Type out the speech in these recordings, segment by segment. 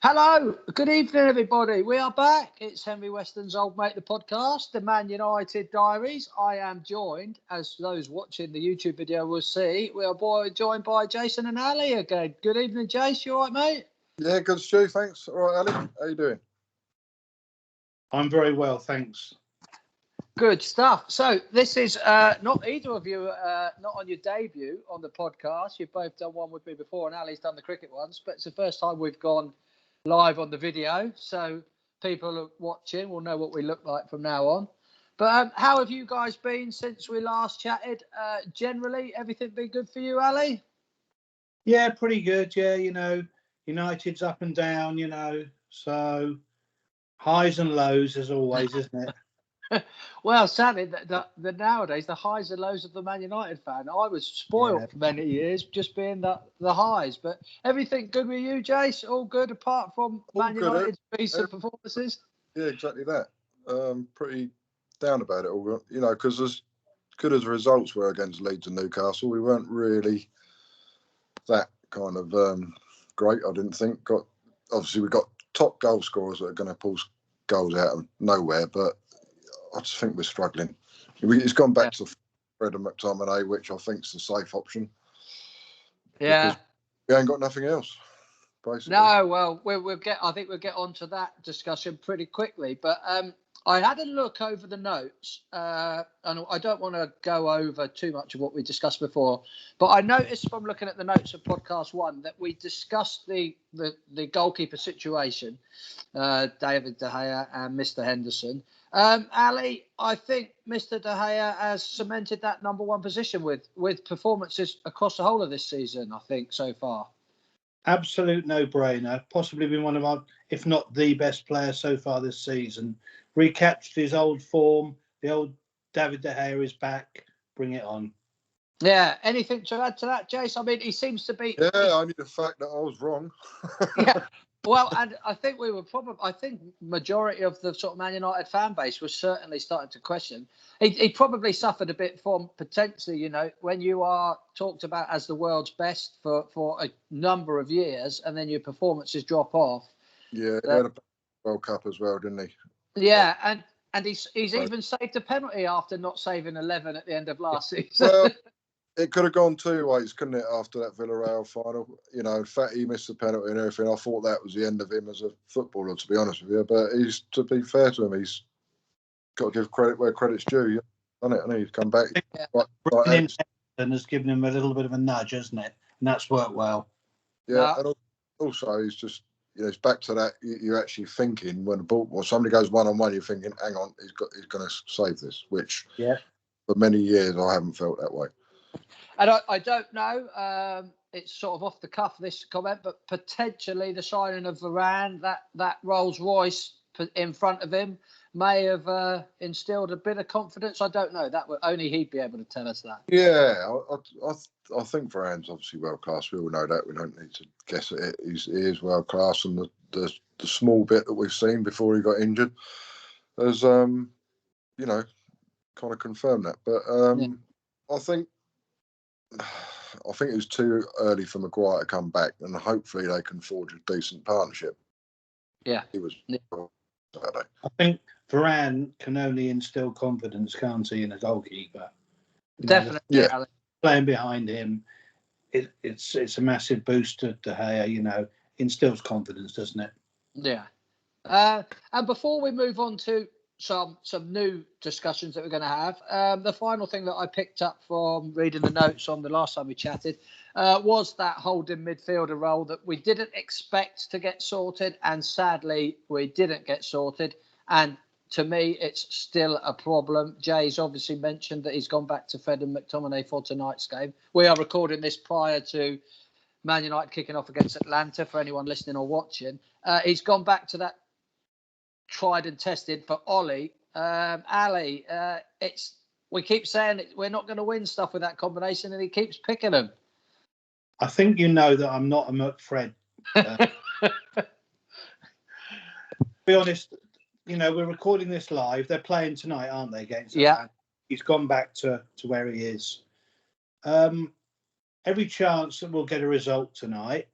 Hello, good evening, everybody. We are back. It's Henry Weston's Old Mate, the podcast, the Man United Diaries. I am joined, as those watching the YouTube video will see, we are joined by Jason and Ali again. Good evening, Jace. You all right, mate? Yeah, good, Stu. Thanks. All right, Ali. How you doing? I'm very well, thanks. Good stuff. So this is not either of you, not on your debut on the podcast. You've both done one with me before, and Ali's done the cricket ones, but it's the first time we've gone live on the video, so people watching will know what we look like from now on. But how have you guys been since we last chatted? Generally, everything been good for you, Ali? Yeah, pretty good. Yeah, United's up and down, so highs and lows as always, isn't it? Well, sadly, the nowadays the highs and lows of the Man United fan. I was spoilt for many years, just being the highs. But everything good with you, Jace? All good apart from Man United's recent performances? Yeah, exactly that. Pretty down about it all, because as good as the results were against Leeds and Newcastle, we weren't really that kind of great. I didn't think. Obviously we got top goal scorers that are going to pull goals out of nowhere, but I just think we're struggling. It's gone back to Fred and McTominay, which I think is the safe option. Yeah, because we ain't got nothing else. Basically. No, well, I think we'll get onto that discussion pretty quickly. But I had a look over the notes, and I don't want to go over too much of what we discussed before. But I noticed from looking at the notes of podcast 1 that we discussed the goalkeeper situation, David De Gea and Mr. Henderson. Ali, I think Mr. De Gea has cemented that number 1 position with performances across the whole of this season, I think, so far. Absolute no-brainer. Possibly been one of our, if not the best player so far this season. Recaptured his old form. The old David De Gea is back. Bring it on. Yeah. Anything to add to that, Jace? I mean, he seems to be. Yeah, only the fact that I was wrong. Yeah. Well, and I think I think majority of the sort of Man United fan base was certainly starting to question. He probably suffered a bit from potentially, when you are talked about as the world's best for a number of years and then your performances drop off. Yeah, he had a World Cup as well, didn't he? Yeah, and he's even saved a penalty after not saving 11 at the end of last season. Well, it could have gone 2 ways, couldn't it, after that Villarreal final? In fact, he missed the penalty and everything. I thought that was the end of him as a footballer, to be honest with you. But to be fair to him, he's got to give credit where credit's due, hasn't it? And he's come back. Bringing in has given him a little bit of a nudge, hasn't it? And that's worked well. Yeah, and also he's just, it's back to that. You're actually thinking when the ball, or somebody goes one-on-one, you're thinking, hang on, he's going to save this, which for many years I haven't felt that way. And I don't know. It's sort of off the cuff, this comment, but potentially the signing of Varane, that Rolls Royce in front of him, may have instilled a bit of confidence. I don't know. That would only he'd be able to tell us that. Yeah, I think Varane's obviously world class. We all know that. We don't need to guess at it. He is world class, and the small bit that we've seen before he got injured has kind of confirmed that. But I think it was too early for Maguire to come back, and hopefully they can forge a decent partnership. Yeah, he was. I think Varane can only instill confidence, can't he, in a goalkeeper? Definitely. Playing behind him, it's a massive boost to De Gea. Instills confidence, doesn't it? Yeah. And before we move on to some new discussions that we're going to have, the final thing that I picked up from reading the notes on the last time we chatted was that holding midfielder role that we didn't expect to get sorted, and sadly we didn't get sorted. And to me, it's still a problem. Jay's obviously mentioned that he's gone back to Fred and McTominay for tonight's game. We are recording this prior to Man United kicking off against Atlanta, for anyone listening or watching. He's gone back to that tried and tested for Ollie. Ali, we keep saying we're not going to win stuff with that combination, and he keeps picking them. I think you know that I'm not a McFred. Be honest, we're recording this live. They're playing tonight, aren't they, against Atlanta? He's gone back to where he is. Every chance that we'll get a result tonight.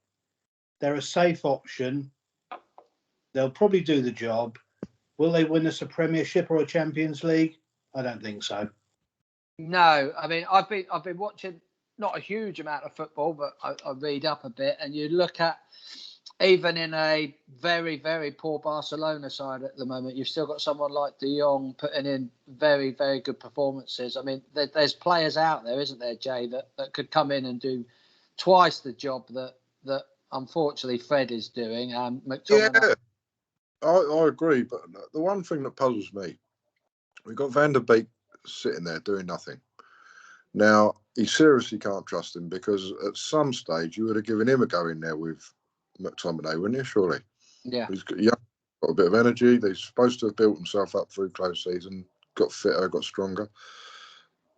They're a safe option. They'll probably do the job. Will they win us a Premiership or a Champions League? I don't think so. No, I mean I've been watching not a huge amount of football, but I read up a bit, and you look at even in a very, very poor Barcelona side at the moment, you've still got someone like De Jong putting in very, very good performances. I mean, there's players out there, isn't there, Jay, that could come in and do twice the job that unfortunately Fred is doing. Yeah, I agree. But the one thing that puzzles me, we've got Van der Beek sitting there doing nothing. Now, he seriously can't trust him, because at some stage you would have given him a go in there with McTominay, wouldn't you, surely? Yeah. He's got a bit of energy. He's supposed to have built himself up through close season, got fitter, got stronger.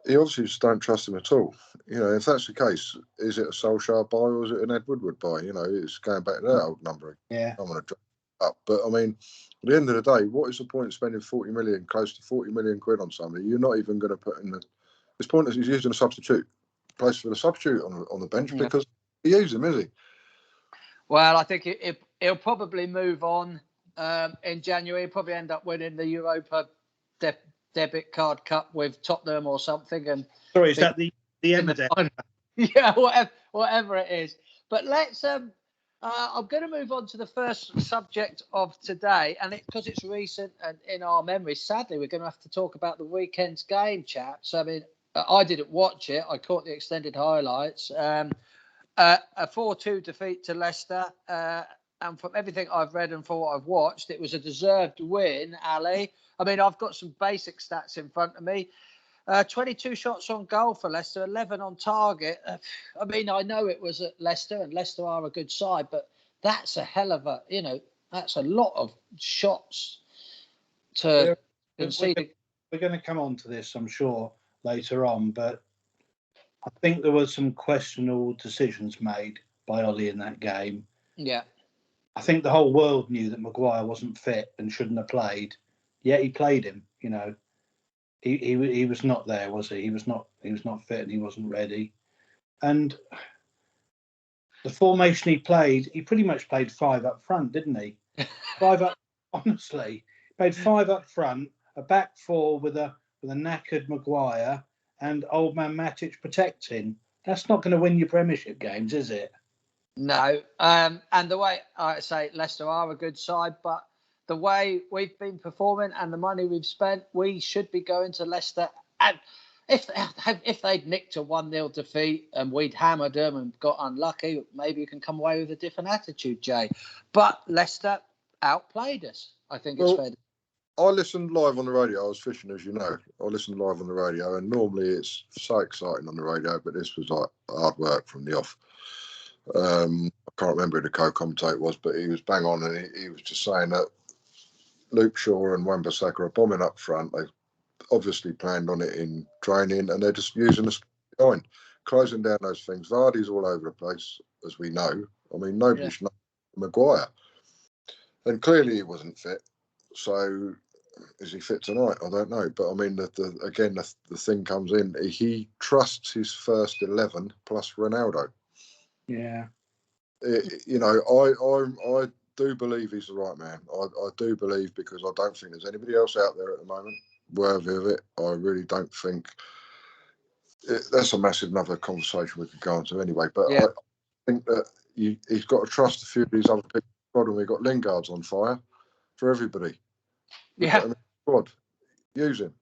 He obviously just don't trust him at all. You know, if that's the case, is it a Solskjaer buy or is it an Ed Woodward buy? You know, it's going back to that old number. Yeah. I want to drop up. But, I mean, at the end of the day, what is the point of spending 40 million, close to 40 million quid on somebody you're not even going to put in the... It's pointless he's using a substitute place for the substitute on the bench, because he uses him, is he? Well, I think he'll probably move on in January. He'll probably end up winning the Europa Debit Card Cup with Tottenham or something. And sorry, is that the end of it? Yeah, whatever it is. But let's. I'm going to move on to the first subject of today, and because it's recent and in our memory. Sadly, we're going to have to talk about the weekend's game, chaps. I mean, I didn't watch it. I caught the extended highlights. A 4-2 defeat to Leicester. And from everything I've read and from what I've watched, it was a deserved win, Ali. I mean, I've got some basic stats in front of me. 22 shots on goal for Leicester, 11 on target. I mean, I know it was at Leicester, and Leicester are a good side, but that's a hell of a, that's a lot of shots to concede. We're going to come on to this, I'm sure, later on, but I think there were some questionable decisions made by Ollie in that game. Yeah. I think the whole world knew that Maguire wasn't fit and shouldn't have played, yet he played him. You know, he was not there, was he? He was not fit and he wasn't ready. And the formation he played, he pretty much played 5 up front, didn't he? 5 up, honestly, he played 5 up front, a back 4 with a knackered Maguire and old man Matic protecting. That's not going to win you Premiership games, is it? No. And the way I say, Leicester are a good side, but the way we've been performing and the money we've spent, we should be going to Leicester. And if they'd nicked a 1-0 defeat and we'd hammered them and got unlucky, maybe you can come away with a different attitude, Jay. But Leicester outplayed us. I think it's fair. I listened live on the radio. I was fishing, as you know. I listened live on the radio, and normally it's so exciting on the radio, but this was like hard work from the off. I can't remember who the co-commentator was, but he was bang on, and he was just saying that Luke Shaw and Wan-Bissaka are bombing up front. They obviously planned on it in training, and they're just using the line, closing down those things. Vardy's all over the place, as we know. I mean, nobody should know Maguire. And clearly he wasn't fit. So is he fit tonight? I don't know. But I mean, the thing comes in. He trusts his first 11 plus Ronaldo. Yeah. I do believe he's the right man. I do believe, because I don't think there's anybody else out there at the moment worthy of it. I really don't think. That's a massive another conversation we could go into anyway. But I think that he's got to trust a few of these other people. And we've got Lingard's on fire for everybody. Yeah. God, use him.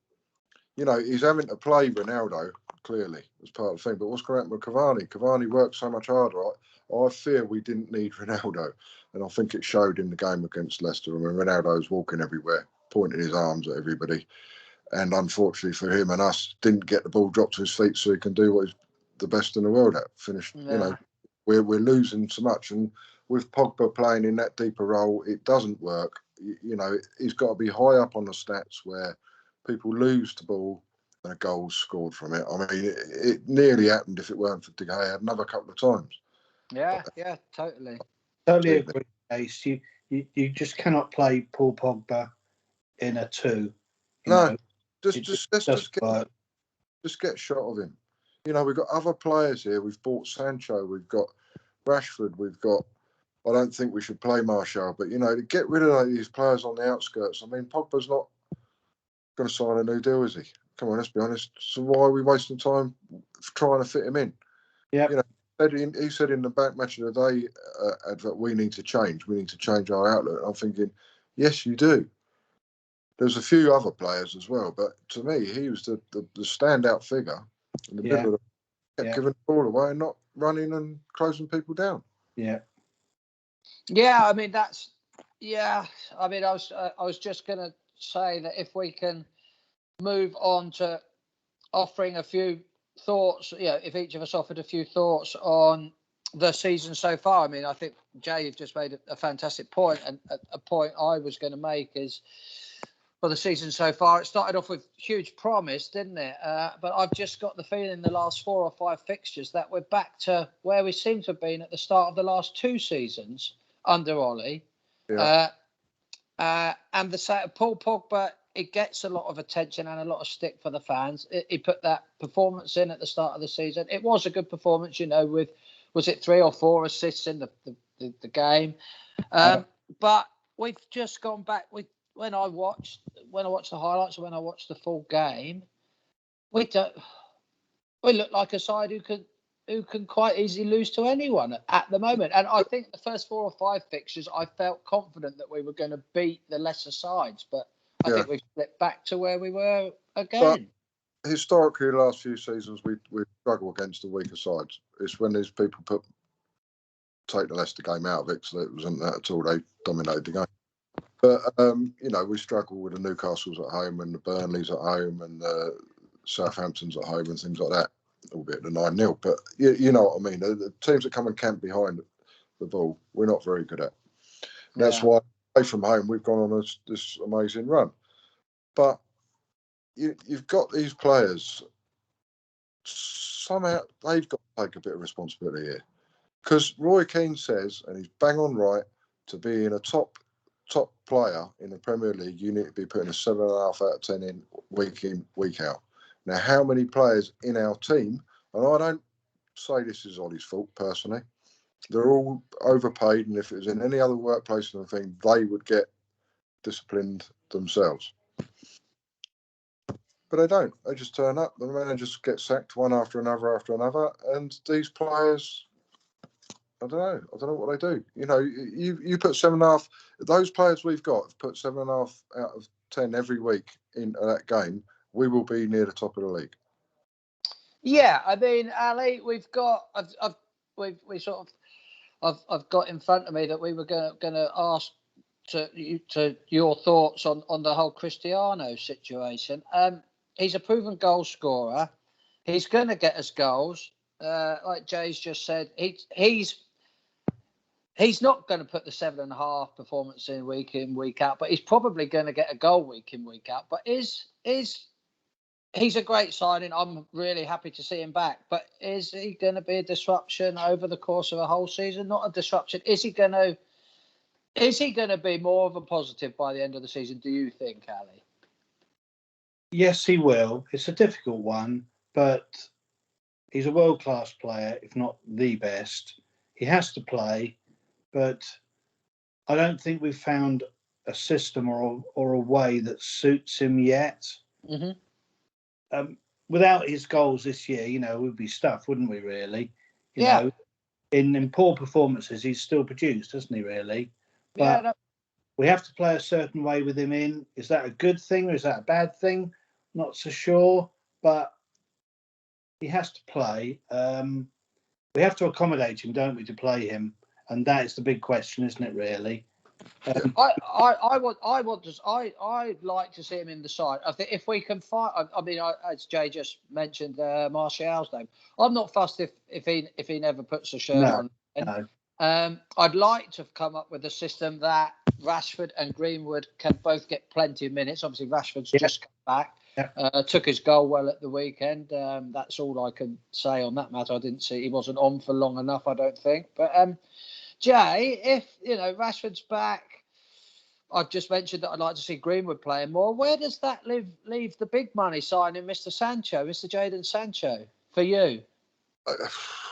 You know, he's having to play Ronaldo, clearly, as part of the thing. But what's going to happen with Cavani? Cavani worked so much harder. I fear we didn't need Ronaldo. And I think it showed in the game against Leicester. I mean, Ronaldo was walking everywhere, pointing his arms at everybody. And unfortunately for him and us, didn't get the ball dropped to his feet so he can do what he's the best in the world at. Finished, we're losing so much. And with Pogba playing in that deeper role, it doesn't work. He's got to be high up on the stats where people lose the ball and a goal's scored from it. I mean, it nearly happened if it weren't for De Gea another couple of times. Yeah, totally. Totally agree, Ace. You just cannot play Paul Pogba in a 2. Just get a shot of him. We've got other players here. We've bought Sancho. We've got Rashford. We've got I don't think we should play Martial. But, to get rid of these players on the outskirts, I mean, Pogba's not going to sign a new deal, is he? Come on, let's be honest. So why are we wasting time trying to fit him in? Yeah. He said in the back match of the day advert, we need to change. We need to change our outlook. And I'm thinking, yes, you do. There's a few other players as well, but to me, he was the standout figure in the middle of kept giving the ball away and not running and closing people down. Yeah. Yeah, I mean I was just going to say that if we can move on to offering a few thoughts, if each of us offered a few thoughts on the season so far. I mean, I think Jay, you've just made a fantastic point, and a point I was going to make is for the season so far. It started off with huge promise, didn't it? But I've just got the feeling in the last 4 or 5 fixtures that we're back to where we seem to have been at the start of the last 2 seasons under Ollie. Yeah. And the Paul Pogba, it gets a lot of attention and a lot of stick for the fans. He put that performance in at the start of the season. It was a good performance, with, was it 3 or 4 assists in the game? But we've just gone back. When I watched the highlights and when I watched the full game, we look like a side who can quite easily lose to anyone at the moment. And I think the first 4 or 5 fixtures, I felt confident that we were going to beat the lesser sides. But I think we've slipped back to where we were again. But historically, the last few seasons, we struggle against the weaker sides. It's when these people take the Leicester game out of it, so it wasn't that at all. They dominated the game. But, we struggle with the Newcastles at home and the Burnleys at home and the Southamptons at home and things like that, albeit the 9-0. But you know what I mean. The teams that come and camp behind the ball, we're not very good at. That's why away from home we've gone on this amazing run. But you've got these players, somehow they've got to take a bit of responsibility here. Because Roy Keane says, and he's bang on right, to be in a top player in the Premier League, you need to be putting a 7.5 out of 10 in, week out. Now, how many players in our team, and I don't say this is Ollie's fault personally, they're all overpaid, and if it was in any other workplace and thing, they would get disciplined themselves. But they don't. They just turn up. The managers get sacked one after another, and these players, I don't know what they do. You put 7.5. Those players we've got have put 7.5 out of 10 every week in that game. We will be near the top of the league. Yeah, I mean, Ali, we've got. I've got in front of me that we were going to ask to your thoughts on the whole Cristiano situation. He's a proven goal scorer. He's going to get us goals. Like Jay's just said, he's not going to put the 7.5 performance in, week out, but he's probably going to get a goal week in, week out. But he's a great signing. I'm really happy to see him back. But is he going to be a disruption over the course of a whole season? Not a disruption. Is he going to be more of a positive by the end of the season, do you think, Ali? Yes, he will. It's a difficult one, but he's a world-class player, if not the best. He has to play, but I don't think we've found a system or a way that suits him yet. Mm-hmm. Without his goals this year, we'd be stuffed, wouldn't we, really? You know, in poor performances, he's still produced, hasn't he, really? But we have to play a certain way with him in. Is that a good thing or is that a bad thing? Not so sure, but he has to play. We have to accommodate him, don't we, to play him? And that is the big question, isn't it, really? I'd like to see him in the side. I think if we can find, as Jay just mentioned, Martial's name. I'm not fussed if he never puts a shirt on. No. I'd like to come up with a system that Rashford and Greenwood can both get plenty of minutes. Obviously, Rashford's just come back. Yeah. Took his goal well at the weekend. That's all I can say on that matter. I didn't see he wasn't on for long enough, I don't think. But Jay, if Rashford's back, I've just mentioned that I'd like to see Greenwood playing more. Where does that leave the big money signing, Mr. Jadon Sancho, for you?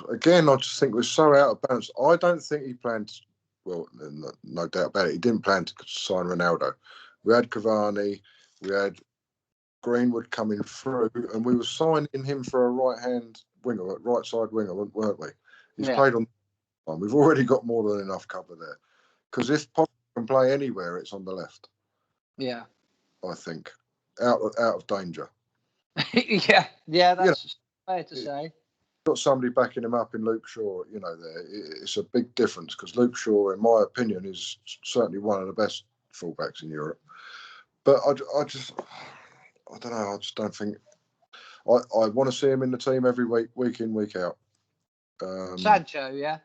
Again, I just think we're so out of balance. I don't think he planned well, no doubt about it, he didn't plan to sign Ronaldo. We had Cavani, we had Greenwood coming through, and we were signing him for a right-hand winger, right side winger, weren't we? He's played on. We've already got more than enough cover there. Because if Pogba can play anywhere, it's on the left. Yeah. I think out of danger. yeah, that's fair to say. Got somebody backing him up in Luke Shaw. It's a big difference because Luke Shaw, in my opinion, is certainly one of the best fullbacks in Europe. But I don't know. I just don't think. I want to see him in the team every week in, week out. Sancho, yeah.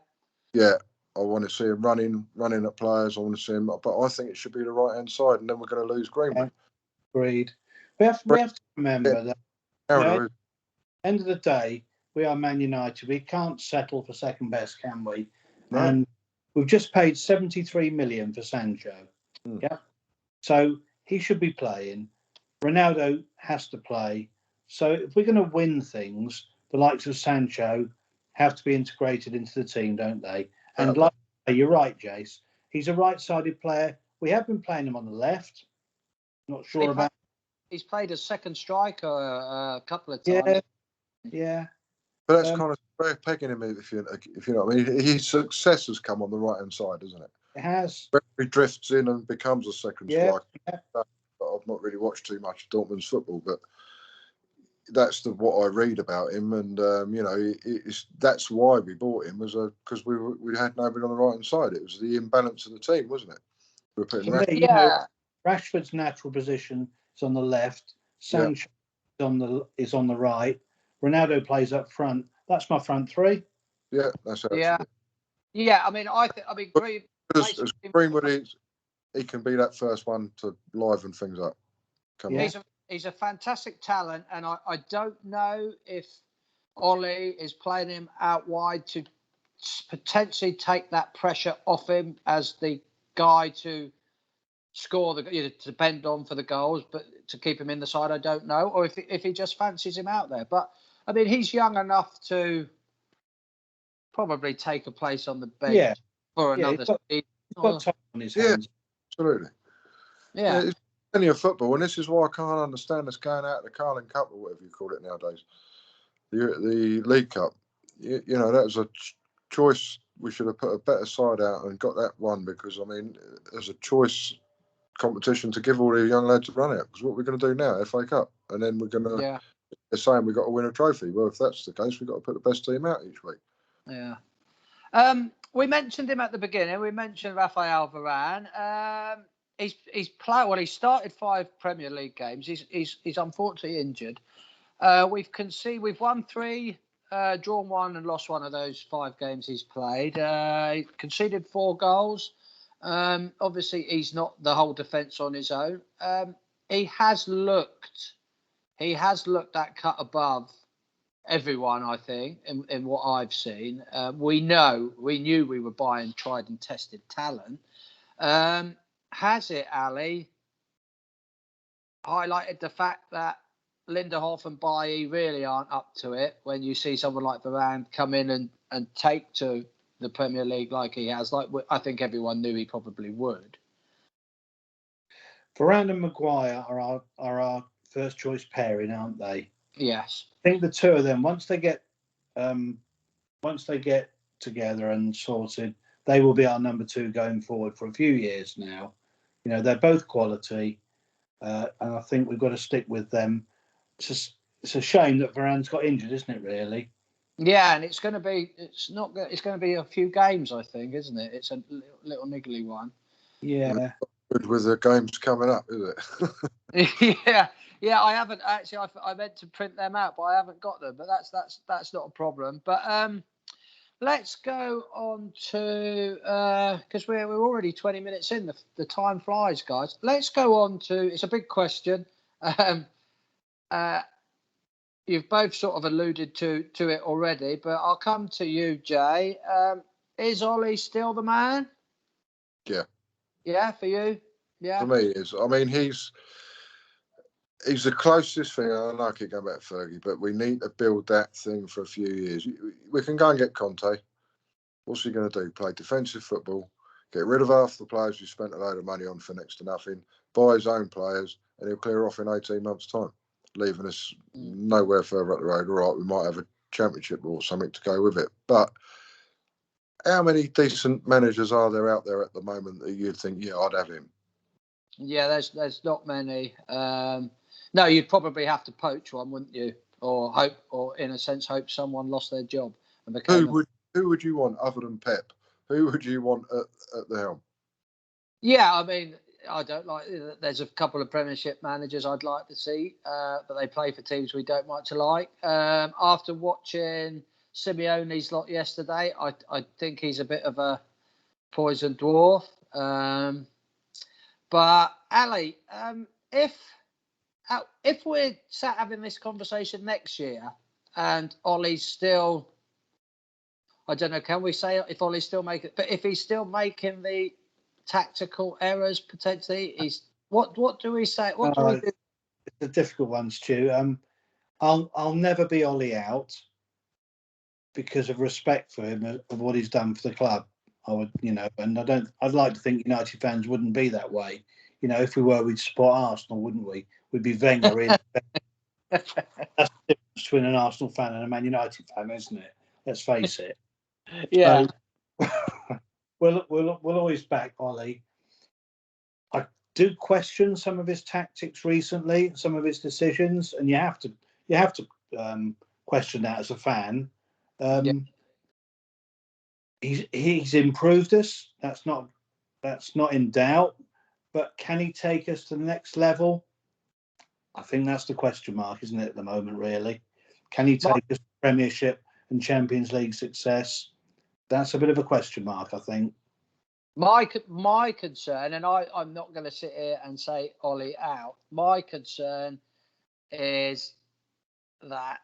Yeah, I want to see him running at players. I want to see him, but I think it should be the right hand side, and then we're going to lose Greenwood. Yeah, agreed. We have to remember that at the end of the day, we are Man United. We can't settle for second best, can we? No. And we've just paid 73 million for Sancho. Yeah, so he should be playing. Ronaldo has to play. So if we're going to win things, the likes of Sancho have to be integrated into the team, don't they? And like you're right, Jace. He's a right-sided player. We have been playing him on the left. Not sure about. He's played as second striker a couple of times. Yeah. But that's kind of pegging him, if you know what I mean. His success has come on the right-hand side, isn't it? It has. He drifts in and becomes a second striker. Yeah. But I've not really watched too much of Dortmund's football, but that's what I read about him, and that's why we bought him, was because we had nobody on the right hand side. It was the imbalance of the team, wasn't it? We were putting Rashford's natural position is on the left. Sancho is on the right. Ronaldo plays up front. That's my front three. Yeah, that's how Yeah, I mean, Greenwood is, he can be that first one to liven things up. He's a fantastic talent, and I don't know if Ollie is playing him out wide to potentially take that pressure off him as the guy to score, to depend on for the goals, but to keep him in the side, I don't know, or if he just fancies him out there. But I mean, he's young enough to probably take a place on the bench for another season. He's got time on his hands. Absolutely. Yeah. It's plenty of football, and this is why I can't understand us going out the Carling Cup or whatever you call it nowadays, the League Cup. That was a choice. We should have put a better side out and got that one, because I mean, there's a choice competition to give all the young lads a run out. Because what we're going to do now, FA Cup, and then we're going to. They're saying we've got to win a trophy. Well, if that's the case, we've got to put the best team out each week. Yeah. We mentioned him at the beginning. We mentioned Rafael Varane. He's played. Well, he started 5 Premier League games. He's unfortunately injured. We've won 3, drawn 1, and lost 1 of those 5 games he's played. He conceded 4 goals. Obviously, he's not the whole defence on his own. He has looked that cut above everyone, I think, in what I've seen. We knew we were buying tried and tested talent. Has it, Ali, highlighted the fact that Lindelof and Bailly really aren't up to it when you see someone like Varane come in and take to the Premier League like he has, like I think everyone knew he probably would? Varane and Maguire are our first choice pairing, aren't they? Yes. I think the two of them, once they get together and sorted, they will be our number 2 going forward for a few years now. They're both quality, and I think we've got to stick with them. It's a shame that Varane's got injured, isn't it? Really. Yeah, and it's going to be a few games, I think, isn't it? It's a little niggly one. Yeah. Good with the games coming up, is it? Yeah. I haven't actually. I meant to print them out, but I haven't got them. But that's not a problem. But let's go on to because we're already 20 minutes in. The time flies, guys. Let's go on to. It's a big question. You've both sort of alluded to it already, but I'll come to you, Jay. Is Ollie still the man? Yeah. Yeah, for you? Yeah. For me, it is. I mean, he's the closest thing. I know I keep going back to Fergie, but we need to build that thing for a few years. We can go and get Conte. What's he going to do? Play defensive football, get rid of half the players you spent a load of money on for next to nothing, buy his own players, and he'll clear off in 18 months' time, leaving us nowhere further up the road. All right, we might have a championship or something to go with it. But how many decent managers are there out there at the moment that you'd think, yeah, I'd have him? Yeah, there's not many. No, you'd probably have to poach one, wouldn't you? Or hope, or in a sense, hope someone lost their job and became. Who would you want other than Pep? Who would you want at the helm? Yeah, I mean, I don't like. There's a couple of Premiership managers I'd like to see, but they play for teams we don't much like. After watching Simeone's lot yesterday, I think he's a bit of a poison dwarf. But Ali, if we're sat having this conversation next year and Ollie's still, I don't know, can we say if Ollie's still making, but if he's still making the tactical errors potentially, what do we say? What do we do? It's a difficult one, Stu. I'll never be Ollie out because of respect for him of what he's done for the club. I would, and I'd like to think United fans wouldn't be that way. If we were, we'd support Arsenal, wouldn't we? We'd be Wenger in. That's the difference between an Arsenal fan and a Man United fan, isn't it? Let's face it. Yeah. So, we'll always back Ollie. I do question some of his tactics recently, some of his decisions, and you have to question that as a fan. He's improved us. That's not in doubt. But can he take us to the next level? I think that's the question mark, isn't it, at the moment, really? Can he take us to Premiership and Champions League success? That's a bit of a question mark, I think. My concern, and I'm not going to sit here and say Ollie out. My concern is that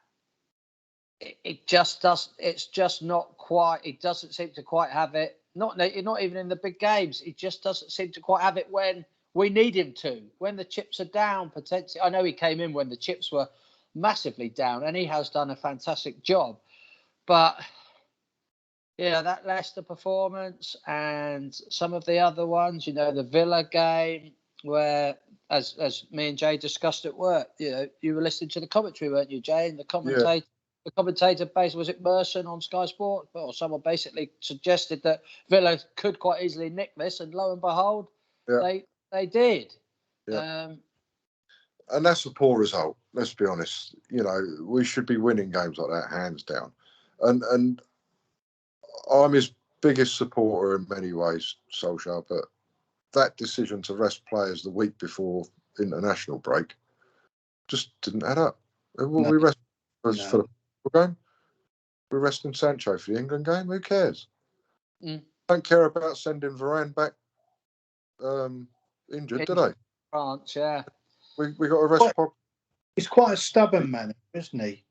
it just does. It's just not quite. It doesn't seem to quite have it. Not even in the big games. It just doesn't seem to quite have it when we need him to. When the chips are down, potentially. I know he came in when the chips were massively down, and he has done a fantastic job. But yeah, that Leicester performance and some of the other ones, the Villa game, where as me and Jay discussed at work, you were listening to the commentary, weren't you, Jay? And the commentator. Yeah. The commentator, was it Merson on Sky Sport? Or someone basically suggested that Villa could quite easily nick this, and lo and behold, they did. Yeah. And that's a poor result. Let's be honest. We should be winning games like that, hands down. And I'm his biggest supporter in many ways, Solskjaer, but that decision to rest players the week before international break just didn't add up. We rest for the game. We're resting Sancho for the England game. Who cares? Don't care about sending Varane back injured, do they? France, yeah. We got to rest. He's quite a stubborn man, isn't he?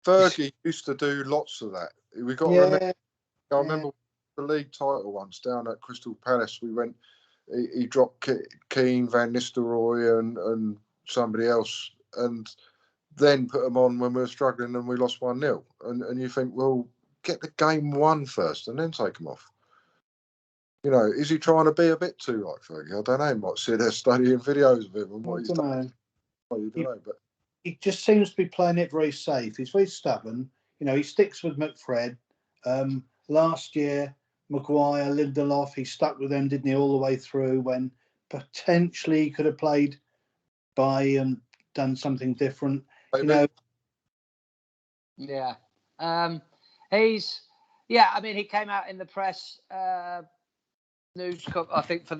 Fergie used to do lots of that. We got to remember. I remember the league title once down at Crystal Palace. We went. He dropped Keane, Van Nistelrooy, and somebody else, and then put them on when we were struggling and we lost 1-0. And you think, well, get the game won first and then take them off. Is he trying to be a bit too like Fergie? I don't know. He might sit there studying videos of him and what he's done. I don't know, but he just seems to be playing it very safe. He's very stubborn. He sticks with McFred. Last year, Maguire, Lindelof, he stuck with them, didn't he, all the way through when potentially he could have played by and done something different. Maybe. Yeah. He came out in the press news, I think, for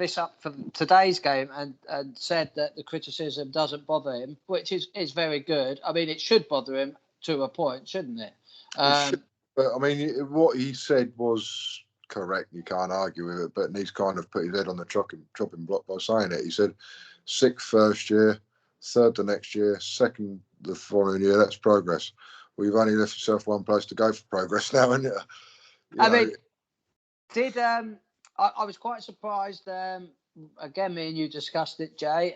today's game and said that the criticism doesn't bother him, which is very good. I mean, it should bother him to a point, shouldn't it? But I mean, what he said was correct. You can't argue with it. But he's kind of put his head on the chopping block by saying it. He said, 6th first year, 3rd the next year, 2nd the following year. That's progress. Well, you've only left yourself one place to go for progress now, haven't you? I was quite surprised. Again, me and you discussed it, Jay.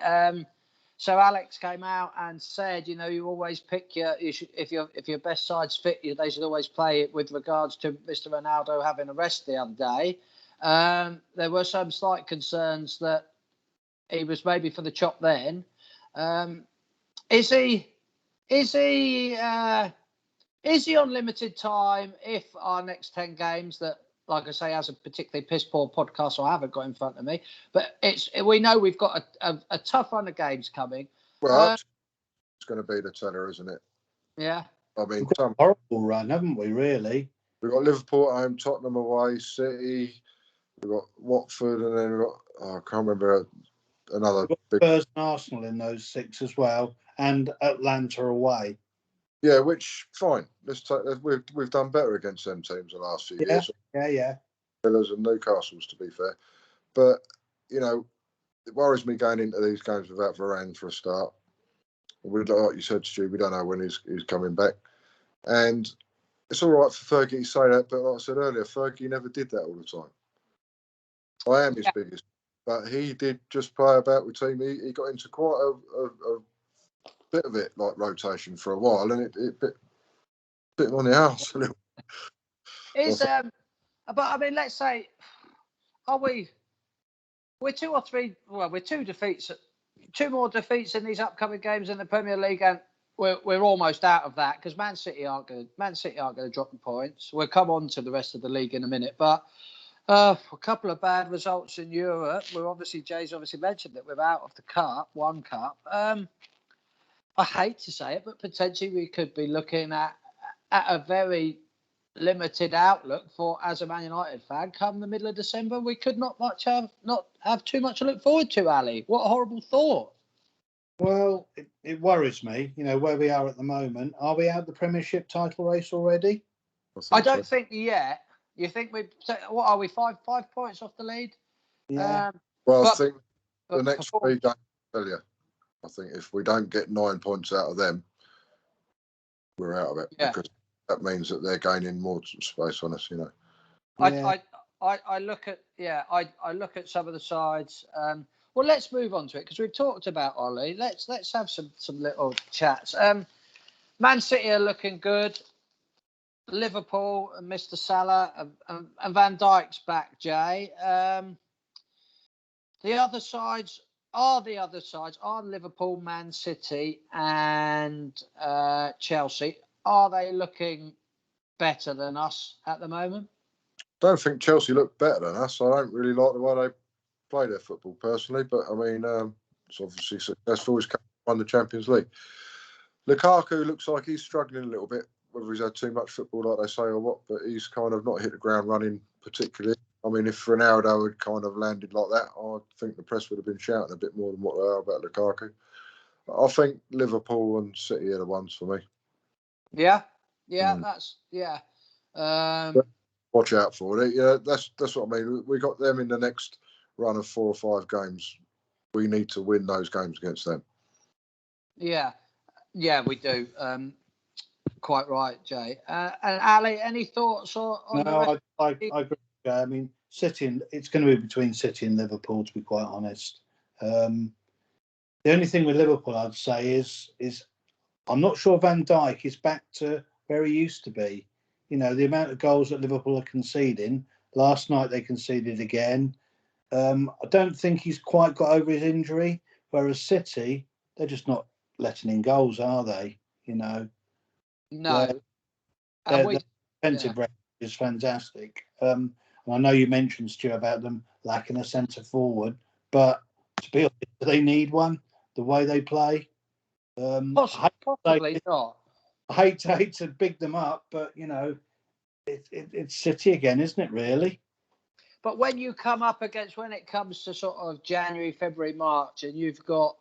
So Alex came out and said, you always pick if your best side's fit, they should always play it with regards to Mr. Ronaldo having a rest the other day. There were some slight concerns that he was maybe for the chop then. Is he on limited time if our next 10 games that, like I say, has a particularly piss poor podcast I haven't got in front of me, but we know we've got a tough run of games coming. Well, it's going to be the tenor, isn't it? Yeah. I mean, We've got a horrible run, haven't we, really? We've got Liverpool at home, Tottenham away, City, we've got Watford, and then we've got, I can't remember another big. Spurs and Arsenal in those 6 as well, and Atlanta away. Yeah, which fine. We've done better against them teams the last few years. Yeah. Villas and Newcastle's, to be fair, but it worries me going into these games without Varane for a start. Like you said, Stu, we don't know when he's coming back, and it's all right for Fergie to say that, but like I said earlier, Fergie never did that all the time. I am his biggest, but he did just play about with team. He got into quite a bit of it, like rotation for a while, and it bit him on the arse a little. But I mean, let's say, we're 2 or 3. Well, we're 2 defeats, 2 more defeats in these upcoming games in the Premier League, and we're almost out of that because Man City aren't going to drop the points. We'll come on to the rest of the league in a minute, but a couple of bad results in Europe. Jay's obviously mentioned that we're out of the cup, one cup. I hate to say it, but potentially we could be looking at a very limited outlook for, as a Man United fan, come the middle of December. We could not have too much to look forward to, Ali. What a horrible thought. Well, it worries me, where we are at the moment. Are we out of the Premiership title race already? I don't think yet. You think what are we, 5 points off the lead? Yeah. I think the next 3 games, I tell you, I think if we don't get 9 points out of them, we're out of it, because that means that they're gaining more space on us, I look at I look at some of the sides. Well, let's move on to it because we've talked about Ollie. Let's have some little chats. Man City are looking good. Liverpool and Mr. Salah and Van Dijk's back, Jay. The other sides are Liverpool, Man City, and Chelsea. Are they looking better than us at the moment? I don't think Chelsea look better than us. I don't really like the way they play their football personally, but I mean, it's obviously successful. He's won the Champions League. Lukaku looks like he's struggling a little bit, whether he's had too much football, like they say, or what, but he's kind of not hit the ground running particularly. I mean, if Ronaldo had kind of landed like that, I think the press would have been shouting a bit more than what they are about Lukaku. I think Liverpool and City are the ones for me. Yeah, Watch out for it. Yeah, that's what I mean. We got them in the next run of 4 or 5 games. We need to win those games against them. Yeah, we do. Quite right, Jay. And Ali, any thoughts on No, I agree. I mean, City, it's going to be between City and Liverpool, to be quite honest. The only thing with Liverpool, I'd say, is I'm not sure Van Dijk is back to where he used to be. The amount of goals that Liverpool are conceding. Last night they conceded again. I don't think he's quite got over his injury. Whereas City, they're just not letting in goals, are they? No. Their defensive record is fantastic. And I know you mentioned, Stu, about them lacking a centre forward, but to be honest, they need one. The way they play, possibly not. I hate to big them up, but it's City again, isn't it? Really. But when you come up against, when it comes to sort of January, February, March, and you've got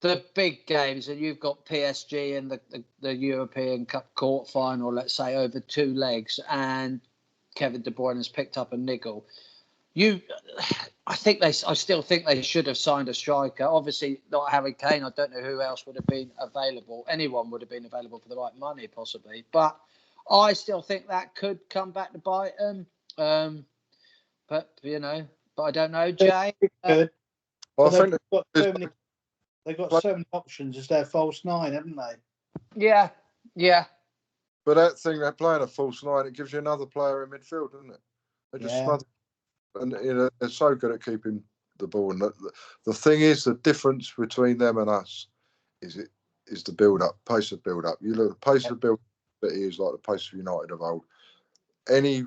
the big games, and you've got PSG in the European Cup quarter final, let's say, over 2 legs, and Kevin De Bruyne has picked up a niggle. I still think they should have signed a striker. Obviously, not Harry Kane. I don't know who else would have been available. Anyone would have been available for the right money, possibly. But I still think that could come back to bite them. But I don't know, Jay. Good. I think they've got so many options as their false 9, haven't they? Yeah. But that thing, they're playing a false 9, it gives you another player in midfield, doesn't it? They just smother. and they're so good at keeping the ball. And the thing is, the difference between them and us is the build up, pace of build up. You look at the pace of build up that is like the pace of United of old. Any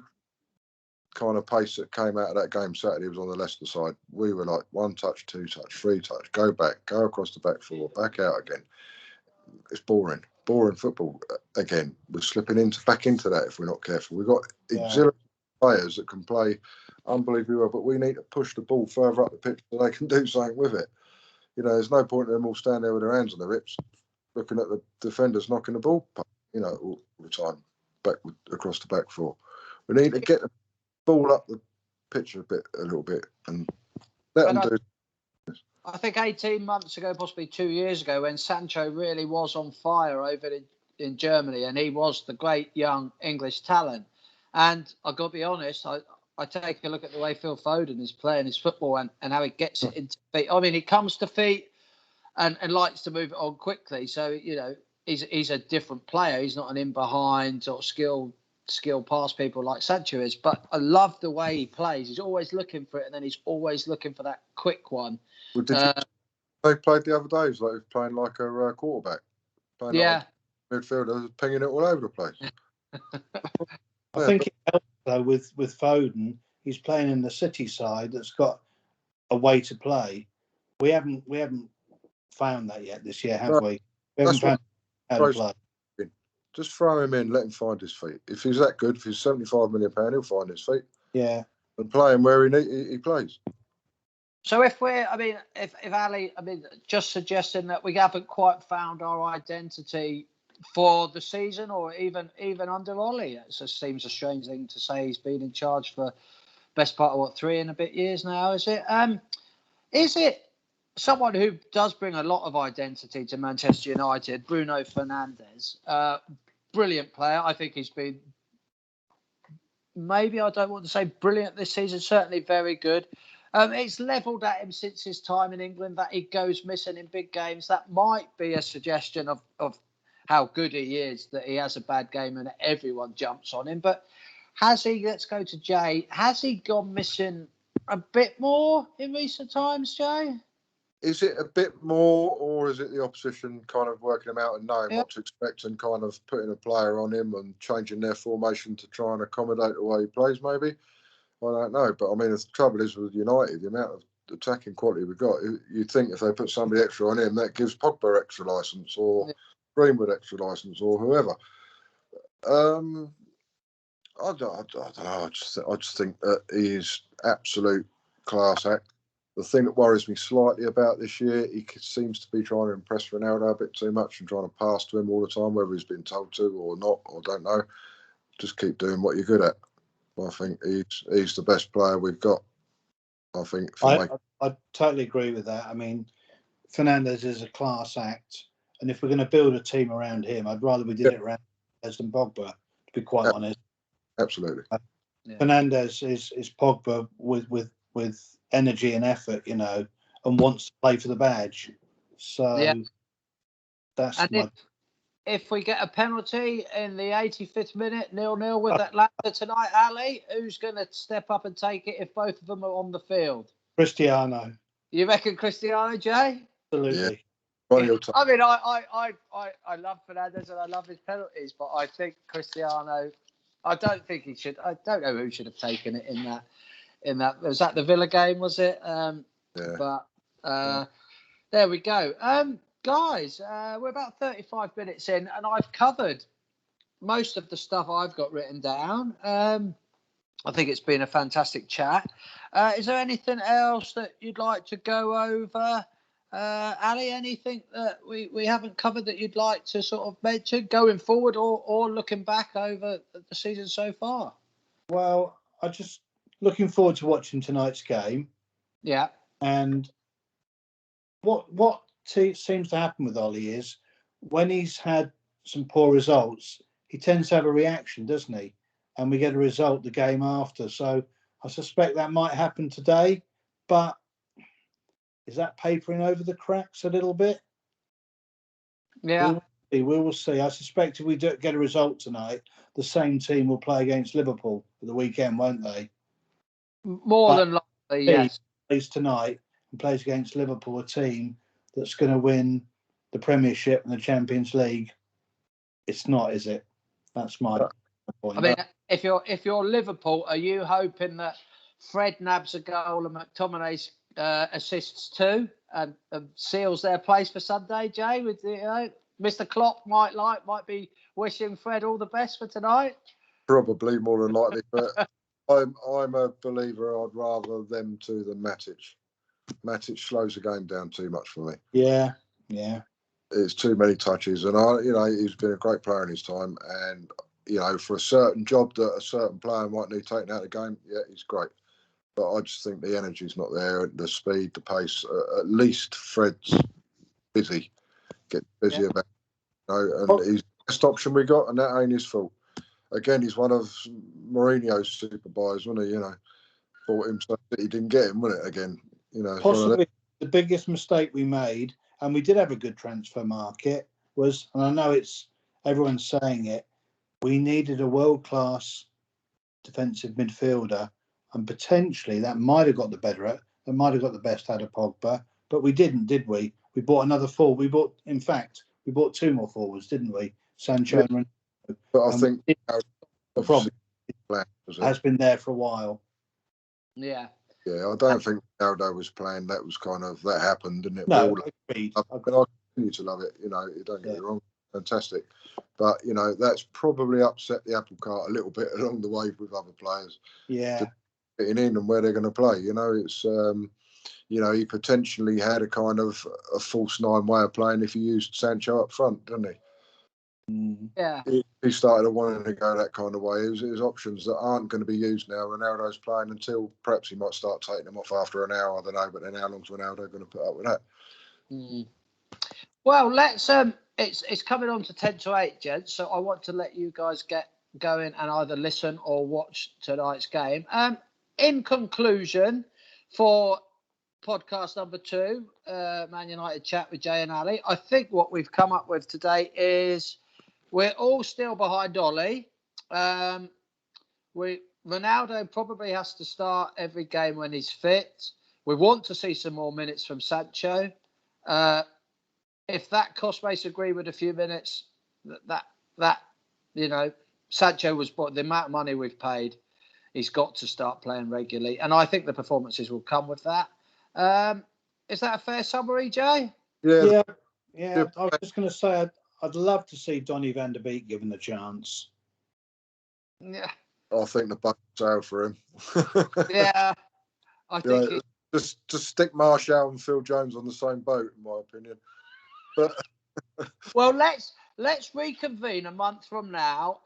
kind of pace that came out of that game Saturday was on the Leicester side. We were like 1 touch, 2 touch, 3 touch, go back, go across the back 4, back out again. It's boring football again. We're slipping back into that if we're not careful. We've got exhilarating players that can play unbelievably well, but we need to push the ball further up the pitch so they can do something with it. There's no point in them all standing there with their hands on their hips, looking at the defenders knocking the ball, all the time, back across the back 4. We need to get the ball up the pitch a little bit, and let them do. I think 18 months ago, possibly 2 years ago, when Sancho really was on fire over in Germany, and he was the great young English talent. And I've got to be honest, I take a look at the way Phil Foden is playing his football and how he gets it into feet. I mean, he comes to feet and likes to move it on quickly. So, he's a different player. He's not an in-behind sort of skill pass people like Sancho is. But I love the way he plays. He's always looking for it, and then he's always looking for that quick one. Well, they played the other day? It was like playing like a quarterback. Playing like a midfielder, pinging it all over the place. I think it helps though with Foden. He's playing in the City side that's got a way to play. We haven't found that yet this year, have we? We haven't found how to play. Just throw him in, let him find his feet. If he's that good, if he's £75 million, he'll find his feet. Yeah. And play him where he plays. So if Ali, just suggesting that we haven't quite found our identity for the season, or even under Ollie, it just seems a strange thing to say. He's been in charge for best part of 3 and a bit years now. Is it someone who does bring a lot of identity to Manchester United? Bruno Fernandes, brilliant player. I think he's been, maybe I don't want to say brilliant this season, certainly very good. It's levelled at him since his time in England that he goes missing in big games. That might be a suggestion of how good he is, that he has a bad game and everyone jumps on him. But has he, let's go to Jay, has he gone missing a bit more in recent times, Jay? Is it a bit more, or is it the opposition kind of working him out and knowing what to expect and kind of putting a player on him and changing their formation to try and accommodate the way he plays, maybe? I don't know. But, I mean, the trouble is with United, the amount of attacking quality we've got, you'd think if they put somebody extra on him, that gives Pogba extra licence, or Greenwood extra licence, or whoever. I don't know. I just think that he's absolute class act. The thing that worries me slightly about this year, he seems to be trying to impress Ronaldo a bit too much and trying to pass to him all the time, whether he's been told to or not, or don't know. Just keep doing what you're good at. I think he's the best player we've got. I think. I totally agree with that. I mean, Fernandes is a class act, and if we're going to build a team around him, I'd rather we did it around Fernandes than Pogba, to be quite honest. Absolutely. Fernandes is Pogba with energy and effort, and wants to play for the badge. So that's if we get a penalty in the 85th minute, 0-0 with Atlanta tonight, Ali, who's going to step up and take it if both of them are on the field? Cristiano. You reckon Cristiano, Jay? Absolutely. Yeah. I mean, I love Fernandes and I love his penalties, but I think Cristiano, I don't think he should. I don't know who should have taken it in that. Was that the Villa game? Was it? But there we go. Guys, we're about 35 minutes in, and I've covered most of the stuff I've got written down. I think it's been a fantastic chat. Is there anything else that you'd like to go over? Ali, anything that we haven't covered that you'd like to sort of mention going forward or looking back over the season so far? Well, I'm just looking forward to watching tonight's game. Yeah. And what seems to happen with Ollie is when he's had some poor results, he tends to have a reaction, doesn't he? And we get a result the game after. So I suspect that might happen today, but is that papering over the cracks a little bit? Yeah. We will see. I suspect if we do get a result tonight, the same team will play against Liverpool at the weekend, won't they? More than likely, yes. Plays tonight and plays against Liverpool, a team that's going to win the Premiership and the Champions League. It's not, is it? That's my point. I mean, if you're Liverpool, are you hoping that Fred nabs a goal and McTominay assists too and seals their place for Sunday, Jay? With Mr. Klopp might be wishing Fred all the best for tonight. Probably more than likely, but I'm a believer. I'd rather them two than Matic. Matic slows the game down too much for me. Yeah. It's too many touches, and he's been a great player in his time, and for a certain job that a certain player might need taken out of the game, yeah, he's great. But I just think the energy's not there, the speed, the pace. At least Fred's busy, get busy about, and he's the best option we got, and that ain't his fault. Again, he's one of Mourinho's super buys, wasn't he? Bought him so that he didn't get him, wasn't it? Again, Possibly the biggest mistake we made, and we did have a good transfer market, was, and I know everyone's saying it, we needed a world-class defensive midfielder, and potentially that might have got the best out of Pogba, but we didn't, did we? We bought another forward. We bought two more forwards, didn't we? Sancho and Ronaldo. But I think the problem has been there for a while. Yeah. Yeah, I don't think Ronaldo was playing. That was that happened, didn't it? No, agreed. I continue to love it. Don't get me wrong, fantastic. But that's probably upset the apple cart a little bit along the way with other players. Yeah. Getting in and where they're going to play. It's he potentially had a false nine way of playing if he used Sancho up front, didn't he? Yeah. He started wanting to go that kind of way. His options that aren't going to be used now. Ronaldo's playing until perhaps he might start taking them off after an hour. I don't know, but then how long's Ronaldo going to put up with that? Well, let's it's coming on to 10 to 8, gents. So I want to let you guys get going and either listen or watch tonight's game. In conclusion, for podcast number 2, Man United Chat with Jay and Ali, I think what we've come up with today is we're all still behind Ollie. Ronaldo probably has to start every game when he's fit. We want to see some more minutes from Sancho. If that cost base agree with a few minutes, that Sancho was the amount of money we've paid, he's got to start playing regularly, and I think the performances will come with that. Is that a fair summary, Jay? Yeah. I was just going to say I'd love to see Donny van der Beek given the chance. Yeah. I think the boat sailed for him. Yeah. I think just stick Martial and Phil Jones on the same boat, in my opinion. But well, let's reconvene a month from now.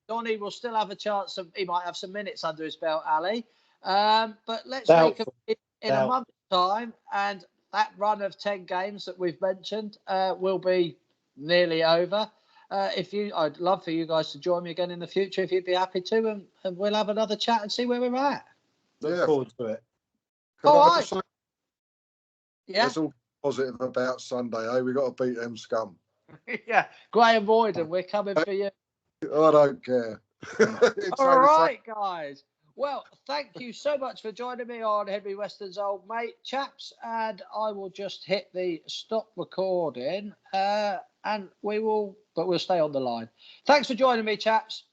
Donny will still have a chance he might have some minutes under his belt, Ali. But let's reconvene in a month's time, and that run of 10 games that we've mentioned will be nearly over. I'd love for you guys to join me again in the future if you'd be happy to, and we'll have another chat and see where we're at. Look forward to it. All right. Yeah. That's all positive about Sunday, we got to beat them scum. Yeah. Graham Boyden, we're coming for you. I don't care. All right, guys. Well, thank you so much for joining me on Henry Weston's Old Mate, chaps. And I will just hit the stop recording, and we'll stay on the line. Thanks for joining me, chaps.